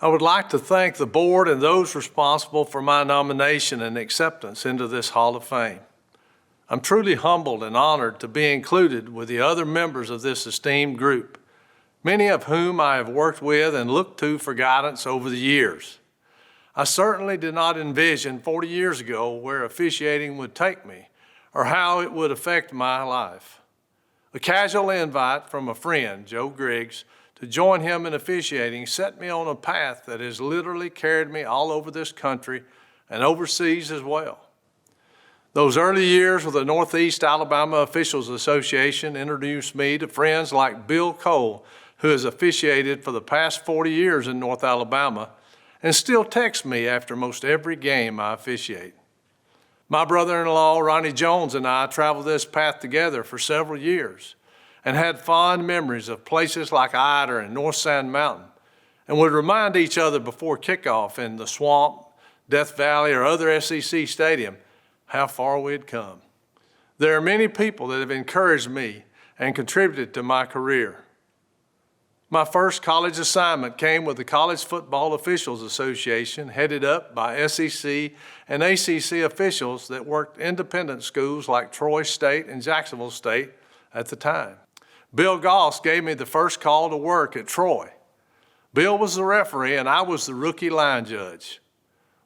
I would like to thank the board and those responsible for my nomination and acceptance into this Hall of Fame. I'm truly humbled and honored to be included with the other members of this esteemed group, many of whom I have worked with and looked to for guidance over the years. I certainly did not envision 40 years ago where officiating would take me or how it would affect my life. A casual invite from a friend, Joe Griggs, to join him in officiating set me on a path that has literally carried me all over this country and overseas as well. Those early years with the Northeast Alabama Officials Association introduced me to friends like Bill Cole, who has officiated for the past 40 years in North Alabama and still texts me after most every game I officiate. My brother-in-law, Ronnie Jones, and I traveled this path together for several years and had fond memories of places like Ider and North Sand Mountain, and would remind each other before kickoff in the Swamp, Death Valley, or other SEC stadium how far we had come. There are many people that have encouraged me and contributed to my career. My first college assignment came with the College Football Officials Association, headed up by SEC and ACC officials that worked independent schools like Troy State and Jacksonville State at the time. Bill Goss gave me the first call to work at Troy. Bill was the referee and I was the rookie line judge.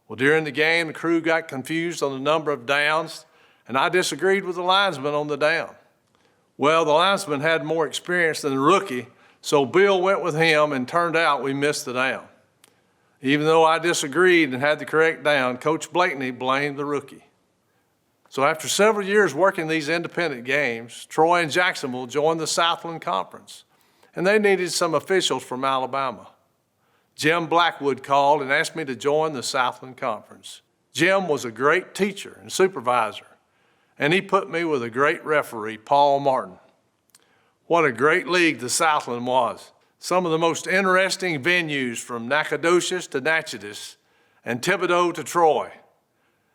Well, during the game, the crew got confused on the number of downs, and I disagreed with the linesman on the down. Well, the linesman had more experience than the rookie, so Bill went with him, and turned out we missed the down. Even though I disagreed and had the correct down, Coach Blakeney blamed the rookie. So after several years working these independent games, Troy and Jacksonville joined the Southland Conference, and they needed some officials from Alabama. Jim Blackwood called and asked me to join the Southland Conference. Jim was a great teacher and supervisor, and he put me with a great referee, Paul Martin. What a great league the Southland was. Some of the most interesting venues from Nacogdoches to Natchitoches and Thibodaux to Troy.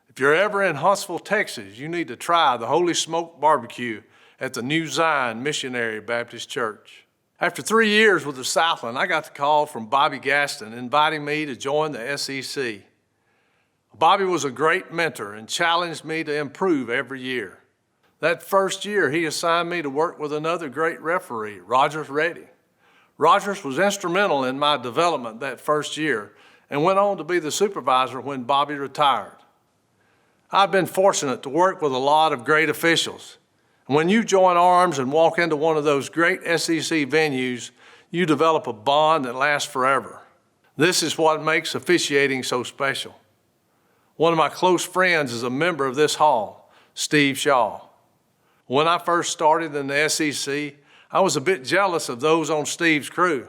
If you're ever in Huntsville, Texas, you need to try the Holy Smoke Barbecue at the New Zion Missionary Baptist Church. After 3 years with the Southland, I got the call from Bobby Gaston inviting me to join the SEC. Bobby was a great mentor and challenged me to improve every year. That first year, he assigned me to work with another great referee, Rogers Reddy. Rogers was instrumental in my development that first year and went on to be the supervisor when Bobby retired. I've been fortunate to work with a lot of great officials. When you join arms and walk into one of those great SEC venues, you develop a bond that lasts forever. This is what makes officiating so special. One of my close friends is a member of this hall, Steve Shaw. When I first started in the SEC, I was a bit jealous of those on Steve's crew.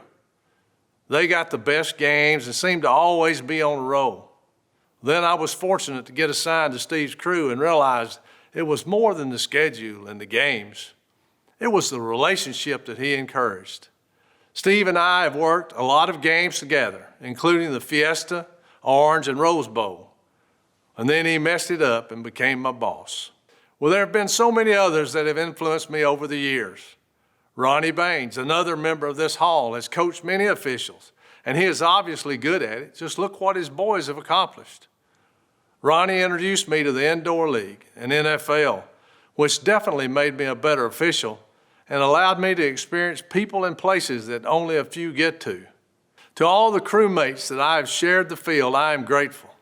They got the best games and seemed to always be on a roll. Then I was fortunate to get assigned to Steve's crew and realized it was more than the schedule and the games. It was the relationship that he encouraged. Steve and I have worked a lot of games together, including the Fiesta, Orange, and Rose Bowl. And then he messed it up and became my boss. Well, there have been so many others that have influenced me over the years. Ronnie Baines, another member of this hall, has coached many officials, and he is obviously good at it. Just look what his boys have accomplished. Ronnie introduced me to the Indoor League and NFL, which definitely made me a better official and allowed me to experience people and places that only a few get to. To all the crewmates that I have shared the field, I am grateful.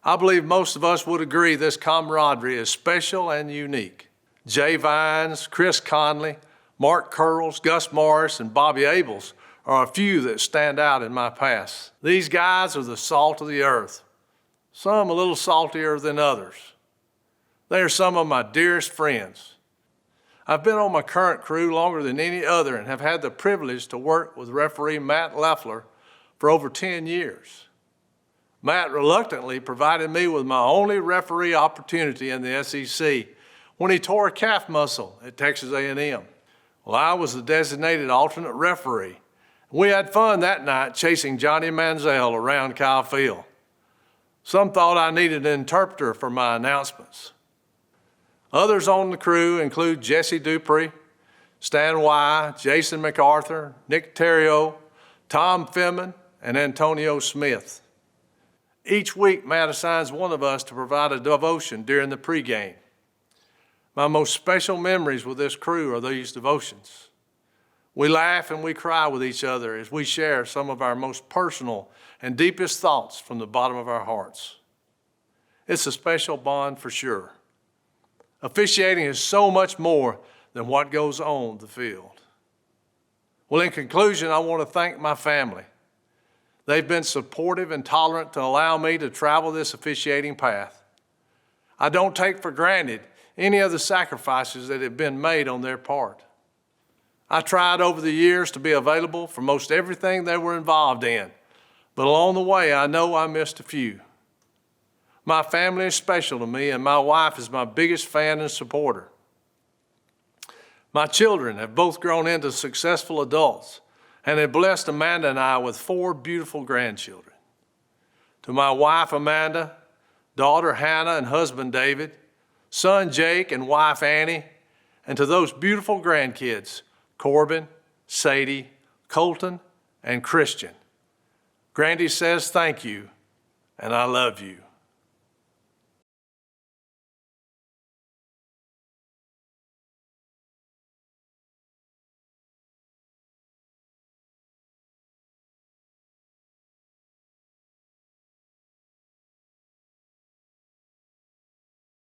I believe most of us would agree this camaraderie is special and unique. Jay Vines, Chris Conley, Mark Curls, Gus Morris, and Bobby Abels are a few that stand out in my past. These guys are the salt of the earth, some a little saltier than others. They are some of my dearest friends. I've been on my current crew longer than any other and have had the privilege to work with referee Matt Leffler for over 10 years. Matt reluctantly provided me with my only referee opportunity in the SEC when he tore a calf muscle at Texas A&M. Well, I was the designated alternate referee. We had fun that night chasing Johnny Manziel around Kyle Field. Some thought I needed an interpreter for my announcements. Others on the crew include Jesse Dupree, Stan Y, Jason MacArthur, Nick Terrio, Tom Femin, and Antonio Smith. Each week, Matt assigns one of us to provide a devotion during the pregame. My most special memories with this crew are these devotions. We laugh and we cry with each other as we share some of our most personal and deepest thoughts from the bottom of our hearts. It's a special bond for sure. Officiating is so much more than what goes on the field. Well, in conclusion, I want to thank my family. They've been supportive and tolerant to allow me to travel this officiating path. I don't take for granted any of the sacrifices that have been made on their part. I tried over the years to be available for most everything they were involved in, but along the way, I know I missed a few. My family is special to me, and my wife is my biggest fan and supporter. My children have both grown into successful adults and have blessed Amanda and I with 4 beautiful grandchildren. To my wife, Amanda, daughter Hannah and husband David, son Jake and wife Annie, and to those beautiful grandkids, Corbin, Sadie, Colton, and Christian. Grandy says thank you, and I love you.